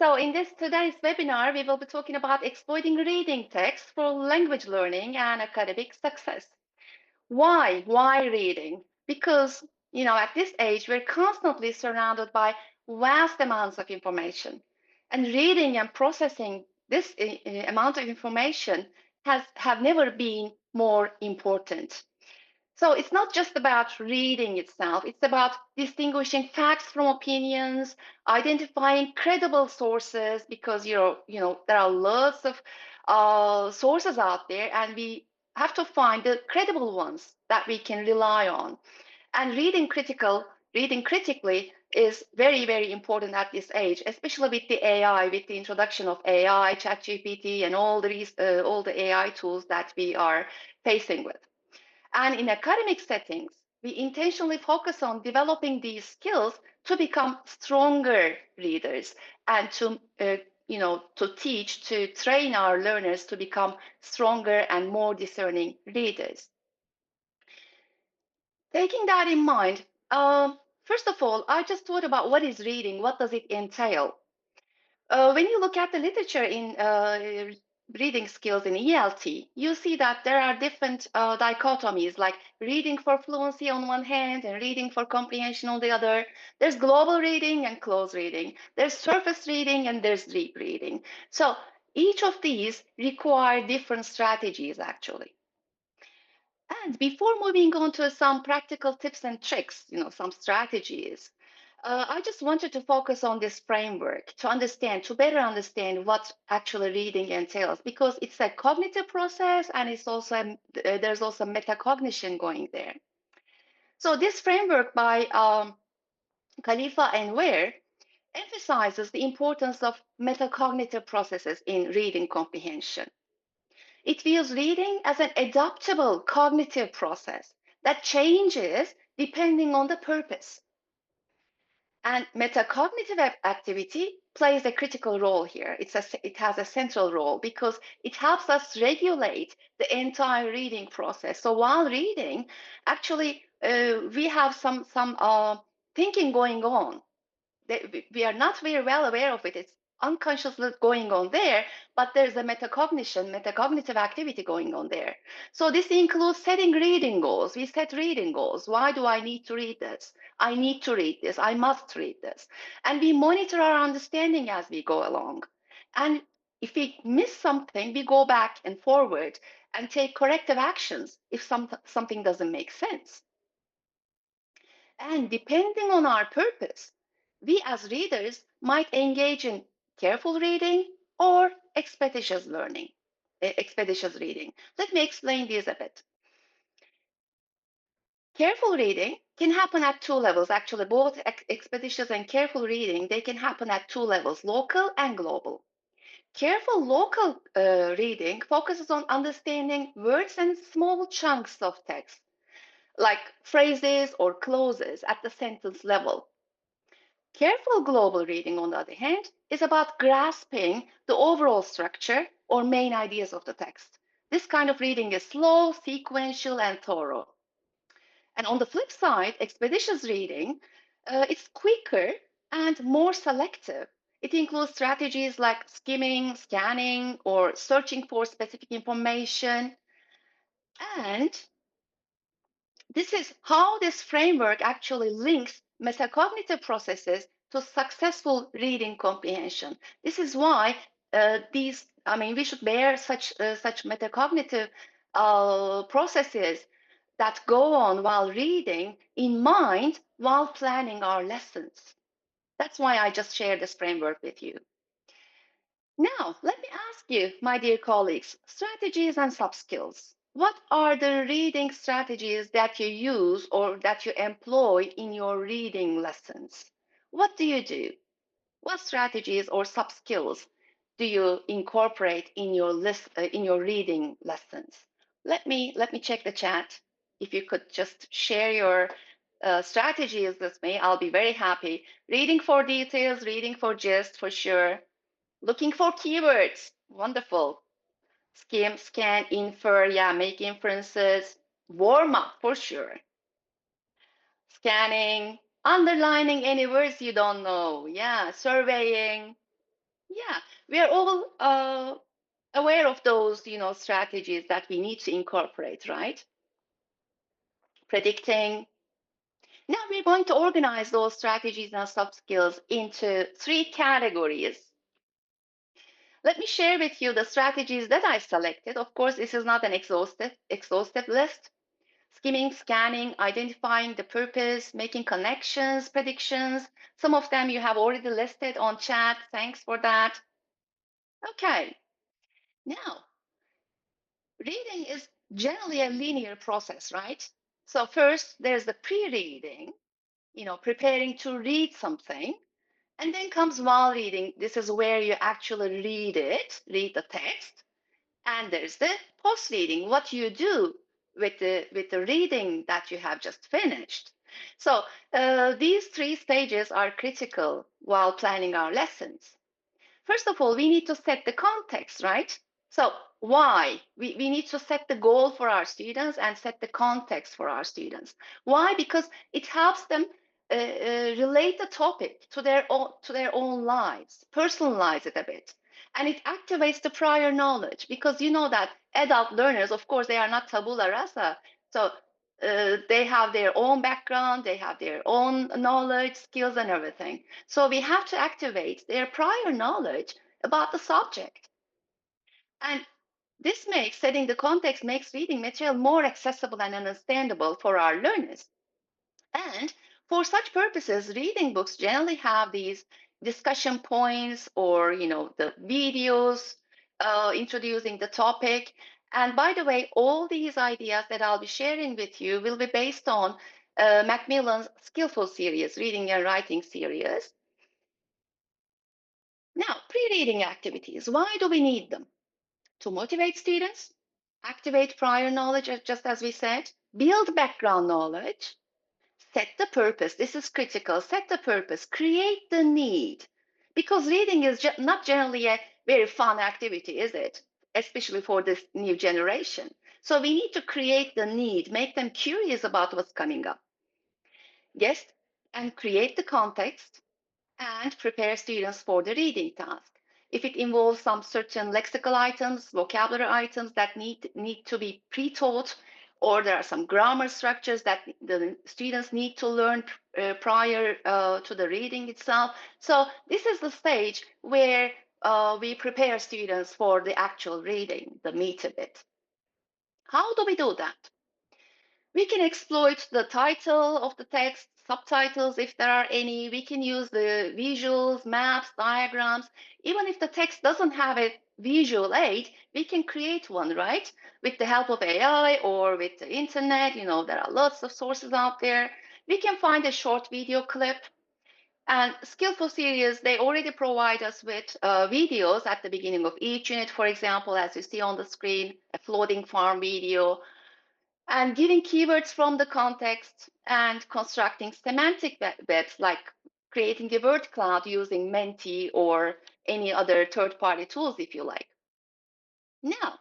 So in this today's webinar, we will be talking about exploiting reading text for language learning and academic success. Why? Why reading? Because, at this age, we're constantly surrounded by vast amounts of information. And reading and processing this amount of information have never been more important. So it's not just about reading itself, it's about distinguishing facts from opinions, identifying credible sources, because there are lots of sources out there, and we have to find the credible ones that we can rely on. And reading critically is very, very important at this age, especially with the AI, with the introduction of AI, ChatGPT, and all the AI tools that we are facing with. And in academic settings, we intentionally focus on developing these skills to become stronger readers and to train our learners to become stronger and more discerning readers. Taking that in mind, first of all, I just thought about what is reading, what does it entail? When you look at the literature in reading skills in ELT, you see that there are different dichotomies, like reading for fluency on one hand and reading for comprehension on the other. There's global reading and close reading. There's surface reading and there's deep reading. So each of these require different strategies, actually. And before moving on to some practical tips and tricks, some strategies, I just wanted to focus on this framework to better understand what actually reading entails, because it's a cognitive process and there's also metacognition going there. So this framework by Khalifa and Ware emphasizes the importance of metacognitive processes in reading comprehension. It views reading as an adaptable cognitive process that changes depending on the purpose. And metacognitive activity plays a critical role here. It has a central role because it helps us regulate the entire reading process. So while reading, actually, we have some thinking going on. We are not very well aware of it. It's unconsciously going on there, but there's a metacognitive activity going on there. So this includes setting reading goals. We set reading goals. Why do I need to read this? I need to read this. I must read this. And we monitor our understanding as we go along. And if we miss something, we go back and forward and take corrective actions if something doesn't make sense. And depending on our purpose, we as readers might engage in careful reading or expeditious reading. Let me explain this a bit. Careful reading can happen at two levels. Actually, both expeditious and careful reading, they can happen at two levels, local and global. Careful local reading focuses on understanding words and small chunks of text, like phrases or clauses at the sentence level. Careful global reading, on the other hand, is about grasping the overall structure or main ideas of the text. This kind of reading is slow, sequential, and thorough. And on the flip side, expeditious reading, it's quicker and more selective. It includes strategies like skimming, scanning, or searching for specific information. And this is how this framework actually links metacognitive processes to successful reading comprehension. This is why we should bear such metacognitive processes that go on while reading in mind while planning our lessons. That's why I just shared this framework with you. Now, let me ask you, my dear colleagues, strategies and soft skills. What are the reading strategies that you use or that you employ in your reading lessons? What do you do? What strategies or soft skills do you incorporate in your reading lessons? Let me check the chat. If you could just share your strategies with me, I'll be very happy. Reading for details, reading for gist, for sure. Looking for keywords, wonderful. Skim, scan, infer, yeah, make inferences. Warm up, for sure. Scanning, underlining any words you don't know, yeah, surveying. Yeah, we are all aware of those, strategies that we need to incorporate, right? Predicting. Now we're going to organize those strategies and soft skills into three categories. Let me share with you the strategies that I selected. Of course, this is not an exhaustive list. Skimming, scanning, identifying the purpose, making connections, predictions. Some of them you have already listed on chat. Thanks for that. Okay, now reading is generally a linear process, right? So first there's the pre-reading, preparing to read something. And then comes while reading. This is where you actually read the text. And there's the post reading, what you do with the reading that you have just finished. So these three stages are critical while planning our lessons. First of all, we need to set the context, right? So why? We need to set the goal for our students and set the context for our students. Why? Because it helps them relate the topic to their own lives, personalize it a bit. And it activates the prior knowledge because you know that adult learners, of course, they are not tabula rasa. So they have their own background, they have their own knowledge, skills, and everything. So we have to activate their prior knowledge about the subject. And this makes setting the context makes reading material more accessible and understandable for our learners. And for such purposes, reading books generally have these discussion points or, the videos introducing the topic. And by the way, all these ideas that I'll be sharing with you will be based on Macmillan's Skillful series, reading and writing series. Now, pre-reading activities, why do we need them? To motivate students, activate prior knowledge, just as we said, build background knowledge, set the purpose. This is critical. Set the purpose. Create the need. Because reading is not generally a very fun activity, is it? Especially for this new generation. So we need to create the need, make them curious about what's coming up. Yes, and create the context and prepare students for the reading task. If it involves some certain lexical items, vocabulary items that need to be pre-taught, or there are some grammar structures that the students need to learn prior to the reading itself. So this is the stage where we prepare students for the actual reading, the meat of it. How do we do that? We can exploit the title of the text, subtitles if there are any. We can use the visuals, maps, diagrams. Even if the text doesn't have a visual aid, we can create one, right? With the help of AI or with the internet, there are lots of sources out there. We can find a short video clip. And Skillful Series, they already provide us with videos at the beginning of each unit, for example, as you see on the screen, a floating farm video, and giving keywords from the context and constructing semantic webs like creating a word cloud using Menti or any other third-party tools if you like. Now,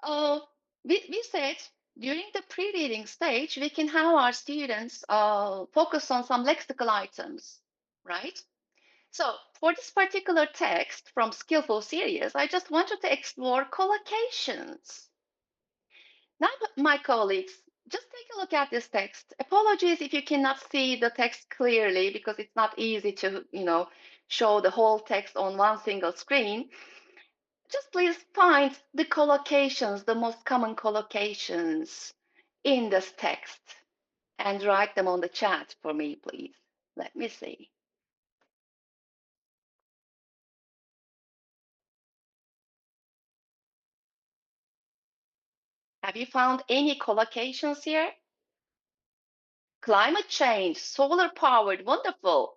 uh, we said during the pre-reading stage, we can have our students focus on some lexical items, right? So for this particular text from Skillful Series, I just wanted to explore collocations. Now, my colleagues, just take a look at this text. Apologies if you cannot see the text clearly because it's not easy to, show the whole text on one single screen. Just please find the collocations, the most common collocations in this text and write them on the chat for me, please. Let me see. Have you found any collocations here? Climate change, solar powered, wonderful.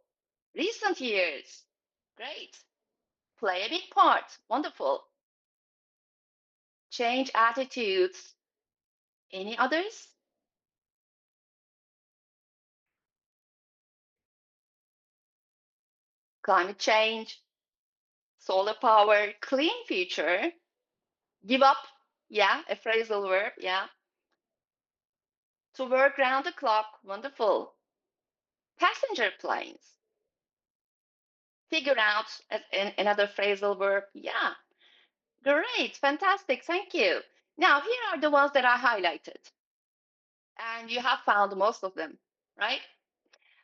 Recent years, great. Play a big part, wonderful. Change attitudes. Any others? Climate change, solar power, clean future, give up, yeah, a phrasal verb, yeah. To work round the clock, wonderful. Passenger planes, figure out another phrasal verb. Yeah, great, fantastic, thank you. Now, here are the ones that I highlighted, and you have found most of them, right?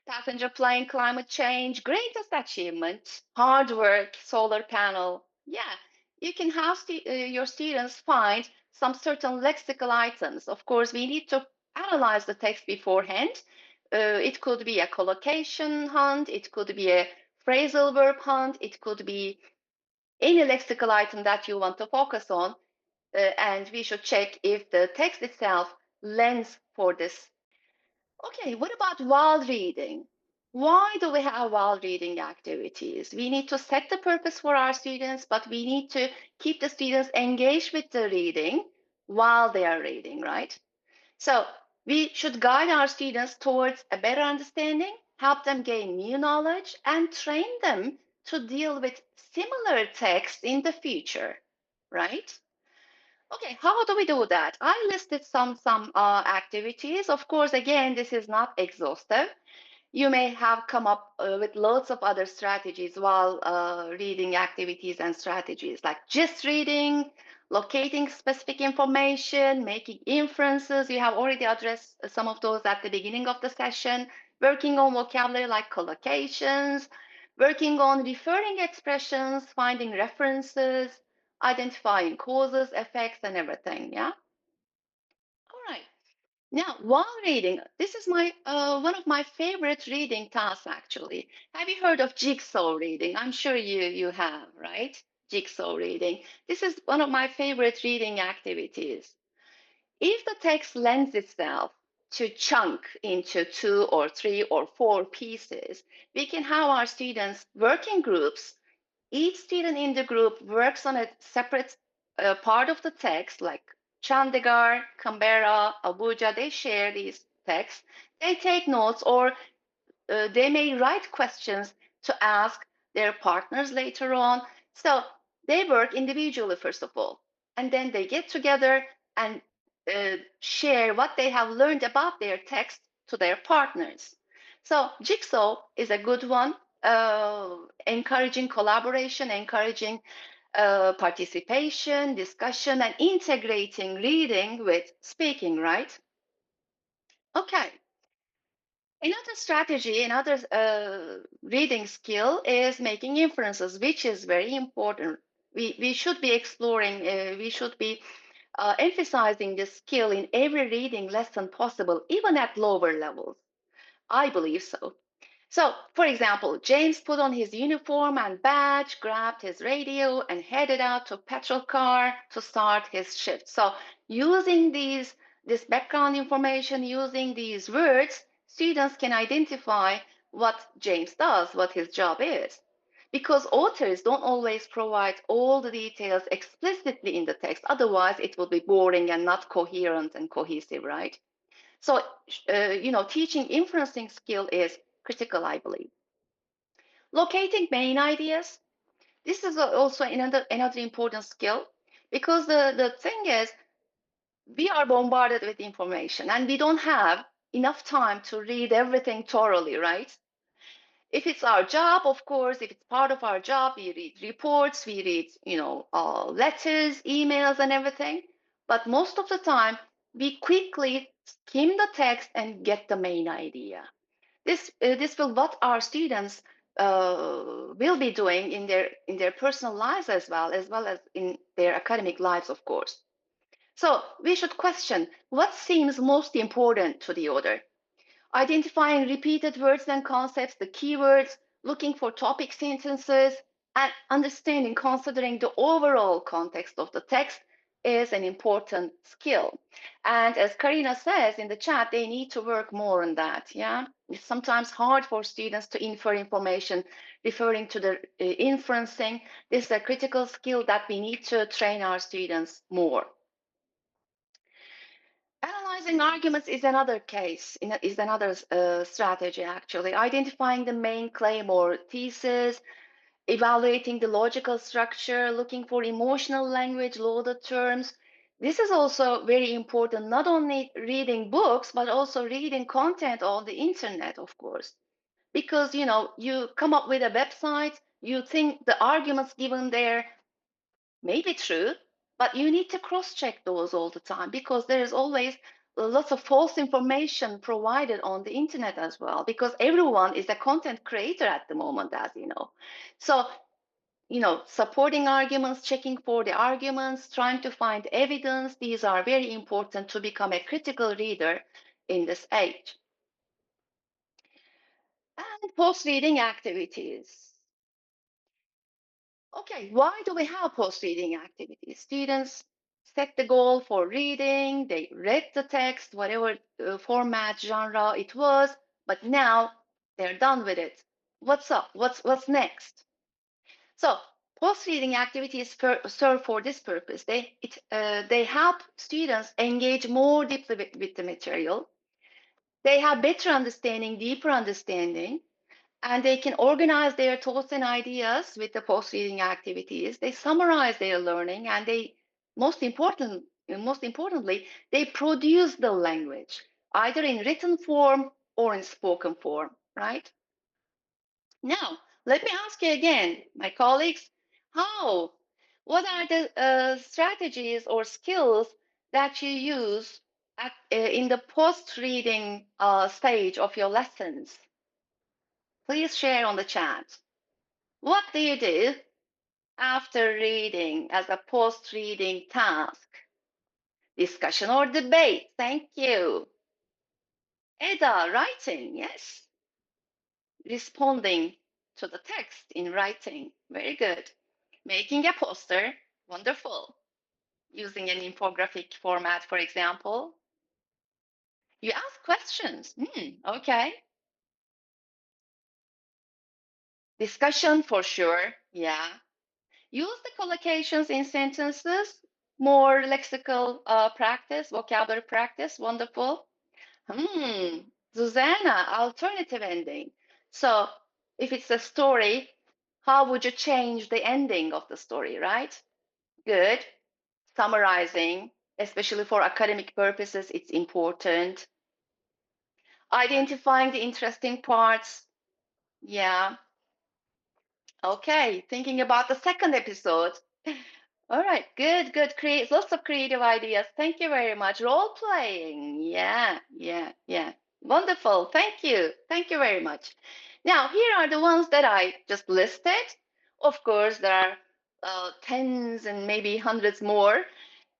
Passenger plane, climate change, greatest achievement, hard work, solar panel. Yeah, you can have your students find some certain lexical items. Of course, we need to analyze the text beforehand. It could be a collocation hunt, it could be a phrasal verb hunt, it could be any lexical item that you want to focus on, and we should check if the text itself lends for this. Okay, what about while reading? Why do we have while reading activities? We need to set the purpose for our students, but we need to keep the students engaged with the reading while they are reading, right? So we should guide our students towards a better understanding, help them gain new knowledge, and train them to deal with similar texts in the future, right? Okay, how do we do that? I listed some activities. Of course, again, this is not exhaustive. You may have come up with lots of other strategies while reading activities and strategies like gist reading, locating specific information, making inferences. You have already addressed some of those at the beginning of the session, working on vocabulary like collocations, working on referring expressions, finding references, identifying causes, effects, and everything. Yeah. All right. Now, while reading, this is my one of my favorite reading tasks actually. Have you heard of jigsaw reading? I'm sure you have, right? Jigsaw reading. This is one of my favorite reading activities. If the text lends itself to chunk into 2 or 3 or 4 pieces, we can have our students work in groups. Each student in the group works on a separate part of the text, like Chandigarh, Canberra, Abuja, they share these texts. They take notes, or they may write questions to ask their partners later on. So they work individually, first of all, and then they get together and share what they have learned about their text to their partners. So Jigsaw is a good one, encouraging collaboration, encouraging participation, discussion, and integrating reading with speaking, right? Okay. Another strategy, another reading skill is making inferences, which is very important. We should be exploring, we should be emphasizing this skill in every reading lesson possible, even at lower levels. I believe so. So, for example, James put on his uniform and badge, grabbed his radio, and headed out to petrol car to start his shift. So, using this background information, using these words, students can identify what James does, what his job is. Because authors don't always provide all the details explicitly in the text, otherwise it will be boring and not coherent and cohesive, right? So, teaching inferencing skill is critical, I believe. Locating main ideas. This is also another important skill, because the thing is, we are bombarded with information and we don't have enough time to read everything thoroughly, right? If it's our job, of course, if it's part of our job, we read reports, we read, letters, emails, and everything. But most of the time, we quickly skim the text and get the main idea. This will what our students will be doing in their personal lives as well as in their academic lives, of course. So we should question what seems most important to the author, identifying repeated words and concepts, the keywords, looking for topic sentences, and understanding, considering the overall context of the text is an important skill. And as Karina says in the chat, they need to work more on that. Yeah, it's sometimes hard for students to infer information referring to the inferencing. This is a critical skill that we need to train our students more. Analyzing arguments is another case, is another strategy, actually. Identifying the main claim or thesis, evaluating the logical structure, looking for emotional language, loaded terms. This is also very important, not only reading books, but also reading content on the internet, of course. Because, you come up with a website, You think the arguments given there may be true, but you need to cross-check those all the time because there is always lots of false information provided on the internet as well, because everyone is a content creator at the moment, as you know. So, supporting arguments, checking for the arguments, trying to find evidence, these are very important to become a critical reader in this age. And post-reading activities. Okay, why do we have post-reading activities? Students set the goal for reading, they read the text, whatever format, genre it was, but now they're done with it. What's up? What's next? So post-reading activities serve for this purpose. They help students engage more deeply with the material. They have better understanding, deeper understanding, and they can organize their thoughts and ideas with the post-reading activities. They summarize their learning, and most importantly, they produce the language either in written form or in spoken form, right? Now, let me ask you again, my colleagues, how? What are the strategies or skills that you use in the post-reading stage of your lessons? Please share on the chat. What do you do after reading as a post-reading task? Discussion or debate? Thank you. Eda, writing, yes. Responding to the text in writing, very good. Making a poster, wonderful. Using an infographic format, for example. You ask questions, okay. Discussion for sure, yeah. Use the collocations in sentences, more lexical practice, vocabulary practice, wonderful. Susanna, alternative ending. So if it's a story, how would you change the ending of the story, right? Good. Summarizing, especially for academic purposes, it's important. Identifying the interesting parts. Yeah. Okay, thinking about the second episode. All right, good, good. Create lots of creative ideas. Thank you very much. Role playing. Yeah, yeah, yeah. Wonderful. Thank you. Thank you very much. Now, here are the ones that I just listed. Of course, there are tens and maybe hundreds more.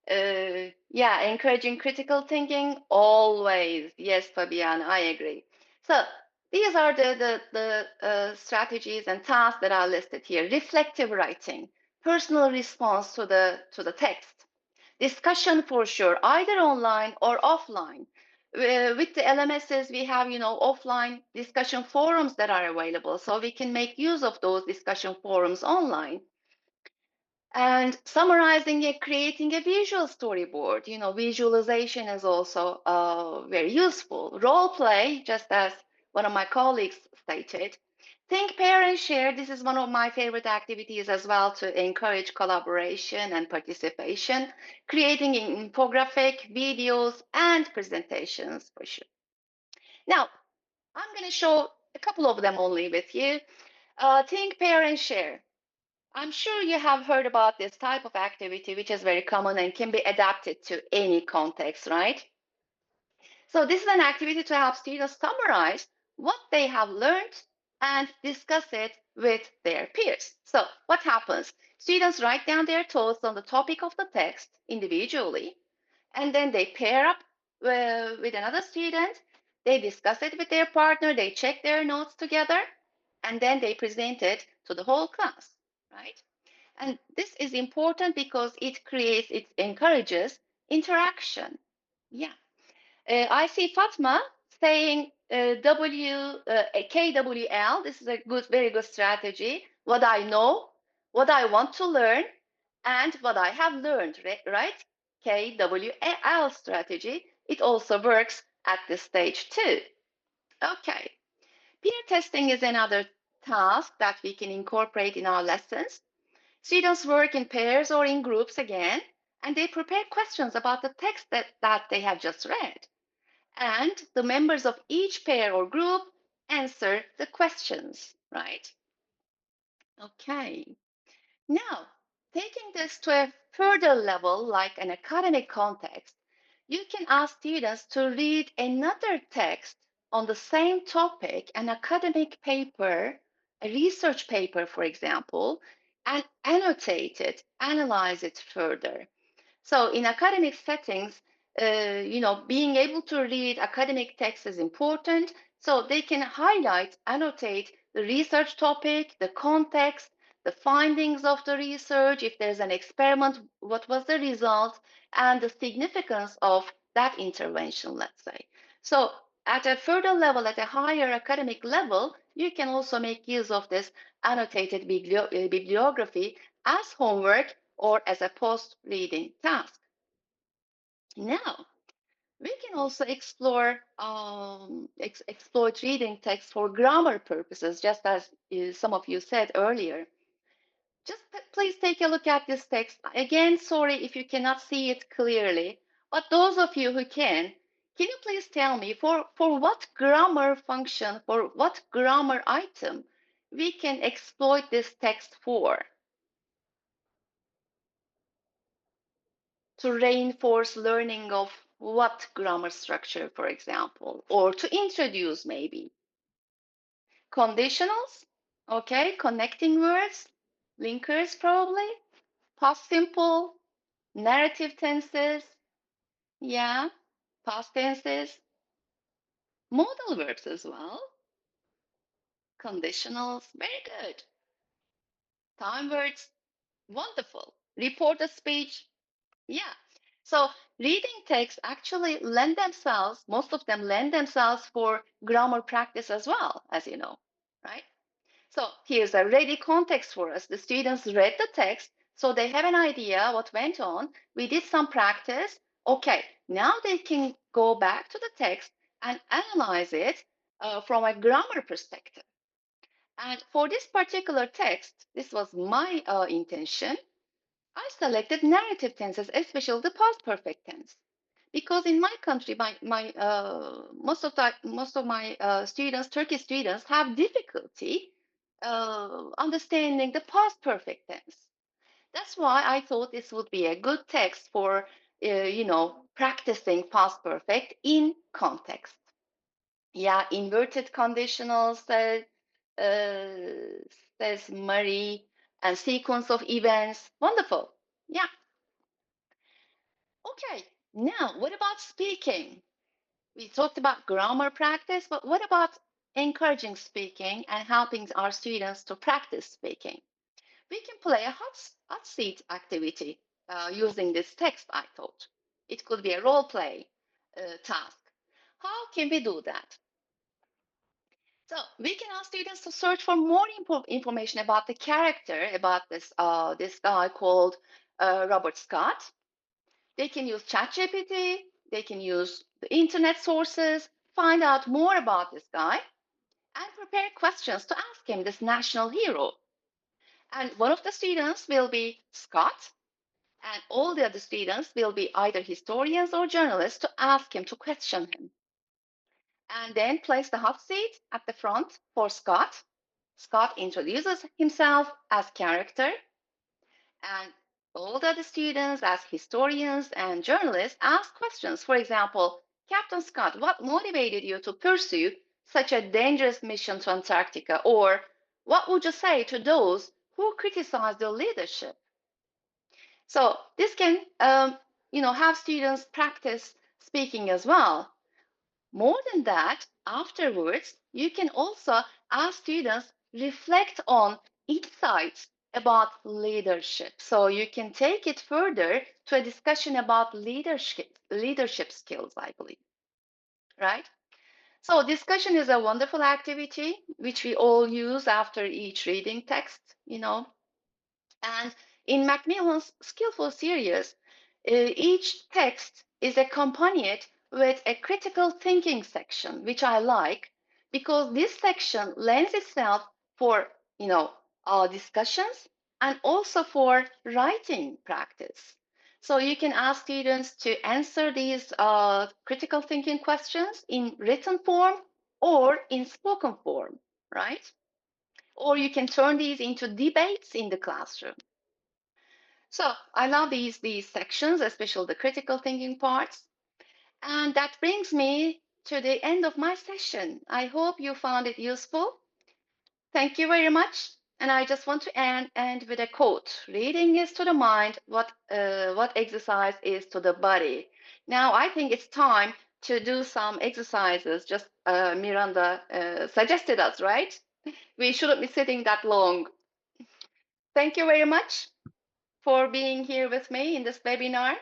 Yeah, encouraging critical thinking, always. Yes, Fabian, I agree. So these are the strategies and tasks that are listed here. Reflective writing, personal response to the text, discussion for sure, either online or offline. With the LMSs, we have offline discussion forums that are available, so we can make use of those discussion forums online. And summarizing it, creating a visual storyboard, visualization is also very useful. Role play, just as one of my colleagues stated. Think, pair, and share. This is one of my favorite activities as well to encourage collaboration and participation. Creating infographic, videos, and presentations for sure. Now, I'm going to show a couple of them only with you. Think, pair, and share. I'm sure you have heard about this type of activity, which is very common and can be adapted to any context, right? So this is an activity to help students summarize what they have learned and discuss it with their peers. So what happens? Students write down their thoughts on the topic of the text individually, and then they pair up with another student. They discuss it with their partner, they check their notes together, and then they present it to the whole class, right? And this is important because it encourages interaction. Yeah. I see Fatma saying KWL. This is a very good strategy. What I know, what I want to learn, and what I have learned, right? KWL strategy. It also works at this stage too. Okay. Peer testing is another task that we can incorporate in our lessons. Students work in pairs or in groups again, and they prepare questions about the text that they have just read. And the members of each pair or group answer the questions, right? Okay. Now, taking this to a further level, like an academic context, you can ask students to read another text on the same topic, an academic paper, a research paper, for example, and annotate it, analyze it further. So in academic settings, being able to read academic texts is important. So they can highlight, annotate the research topic, the context, the findings of the research, if there's an experiment, what was the result, and the significance of that intervention, let's say. So at a further level, at a higher academic level, you can also make use of this annotated bibliography as homework or as a post-reading task. Now, we can also exploit reading text for grammar purposes, just as some of you said earlier. Just please take a look at this text. Again, sorry if you cannot see it clearly, but those of you who can you please tell me for what grammar function, for what grammar item we can exploit this text for? To reinforce learning of what grammar structure, for example, or to introduce maybe conditionals, okay, connecting words, linkers probably, past simple, narrative tenses, yeah, past tenses, modal verbs as well, conditionals, very good, time words, wonderful, report a speech, yeah. So reading texts actually lend themselves, most of them lend themselves for grammar practice as well, as you know, right? So here's a ready context for us. The students read the text, so they have an idea what went on. We did some practice. Okay, now they can go back to the text and analyze it from a grammar perspective. And for this particular text, this was my intention. I selected narrative tenses, especially the past perfect tense, because in my country, most of my students, Turkish students, have difficulty understanding the past perfect tense. That's why I thought this would be a good text for practicing past perfect in context. Yeah, inverted conditionals says Marie, and sequence of events. Wonderful. Yeah. Okay. Now, what about speaking? We talked about grammar practice, but what about encouraging speaking and helping our students to practice speaking? We can play a hot seat activity using this text, I thought. It could be a role play task. How can we do that? So we can ask students to search for more information about the character, about this guy called Robert Scott. They can use ChatGPT, they can use the internet sources, find out more about this guy, and prepare questions to ask him, this national hero. And one of the students will be Scott, and all the other students will be either historians or journalists to ask him, to question him. And then place the hot seat at the front for Scott. Scott introduces himself as character, and all the other students, as historians and journalists, ask questions. For example, Captain Scott, what motivated you to pursue such a dangerous mission to Antarctica? Or what would you say to those who criticize your leadership? So this can, have students practice speaking as well. More than that, afterwards, you can also ask students reflect on insights about leadership. So you can take it further to a discussion about leadership skills, I believe, right? So discussion is a wonderful activity which we all use after each reading text. And in Macmillan's skillful series, each text is accompanied with a critical thinking section, which I like because this section lends itself for, discussions and also for writing practice. So you can ask students to answer these critical thinking questions in written form or in spoken form, right? or you can turn these into debates in the classroom. So I love these sections, especially the critical thinking parts. And that brings me to the end of my session. I hope you found it useful. Thank you very much. And I just want to end with a quote. Reading is to the mind what exercise is to the body. Now, I think it's time to do some exercises, just Miranda suggested us, right? We shouldn't be sitting that long. Thank you very much for being here with me in this webinar.